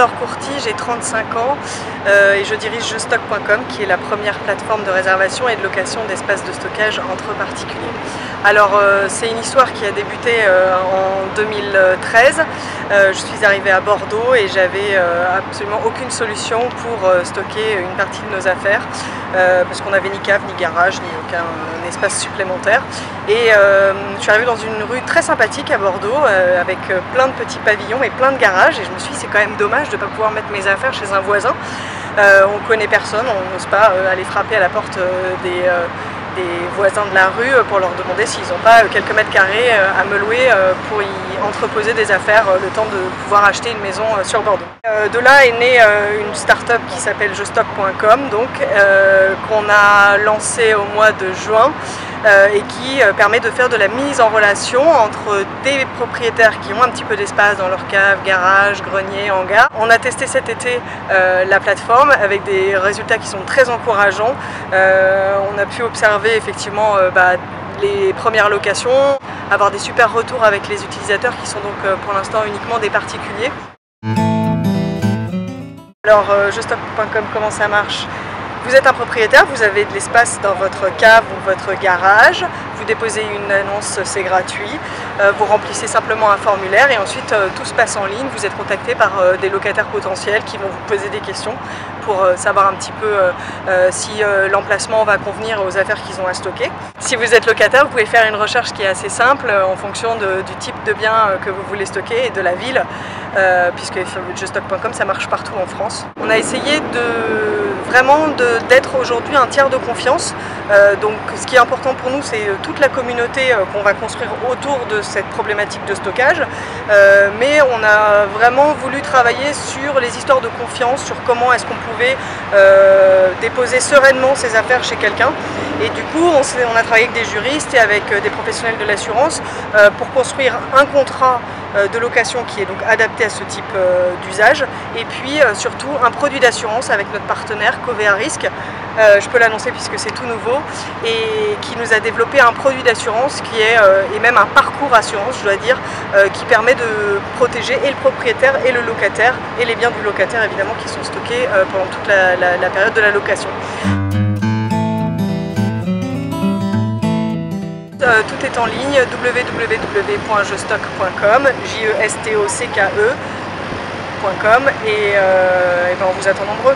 Laure Courty, j'ai 35 ans et je dirige jestock.com qui est la première plateforme de réservation et de location d'espaces de stockage entre particuliers. Alors c'est une histoire qui a débuté en 2013. Je suis arrivée à Bordeaux et j'avais absolument aucune solution pour stocker une partie de nos affaires parce qu'on n'avait ni cave, ni garage, ni aucun espace supplémentaire. Et je suis arrivée dans une rue très sympathique à Bordeaux avec plein de petits pavillons et plein de garages, et je me suis dit c'est quand même dommage de ne pas pouvoir mettre mes affaires chez un voisin. On ne connaît personne, on n'ose pas aller frapper à la porte des voisins de la rue pour leur demander s'ils n'ont pas quelques mètres carrés à me louer pour y entreposer des affaires le temps de pouvoir acheter une maison sur Bordeaux. De là est née une start-up qui s'appelle jestock.com, donc qu'on a lancée au mois de juin et qui permet de faire de la mise en relation entre des propriétaires qui ont un petit peu d'espace dans leur cave, garage, grenier, hangar. On a testé cet été la plateforme avec des résultats qui sont très encourageants. On a pu observer effectivement les premières locations, avoir des super retours avec les utilisateurs qui sont donc pour l'instant uniquement des particuliers. Alors jestock.com, comment ça marche? Vous êtes un propriétaire, vous avez de l'espace dans votre cave ou votre garage, vous déposez une annonce, c'est gratuit, vous remplissez simplement un formulaire et ensuite tout se passe en ligne, vous êtes contacté par des locataires potentiels qui vont vous poser des questions pour savoir un petit peu si l'emplacement va convenir aux affaires qu'ils ont à stocker. Si vous êtes locataire, vous pouvez faire une recherche qui est assez simple en fonction du type de bien que vous voulez stocker et de la ville, puisque jestock.com ça marche partout en France. On a essayé d'être aujourd'hui un tiers de confiance. Donc ce qui est important pour nous, c'est toute la communauté qu'on va construire autour de cette problématique de stockage. Mais on a vraiment voulu travailler sur les histoires de confiance, sur comment est-ce qu'on pouvait déposer sereinement ses affaires chez quelqu'un. Et du coup, on a travaillé avec des juristes et avec des professionnels de l'assurance pour construire un contrat de location qui est donc adapté à ce type d'usage, et puis surtout un produit d'assurance avec notre partenaire Covea Risque, je peux l'annoncer puisque c'est tout nouveau, et qui nous a développé un produit d'assurance qui est, et même un parcours assurance je dois dire, qui permet de protéger et le propriétaire et le locataire, et les biens du locataire évidemment qui sont stockés pendant toute la période de la location. Tout est en ligne, www.jestock.com, jestock.com, et on vous attend nombreux.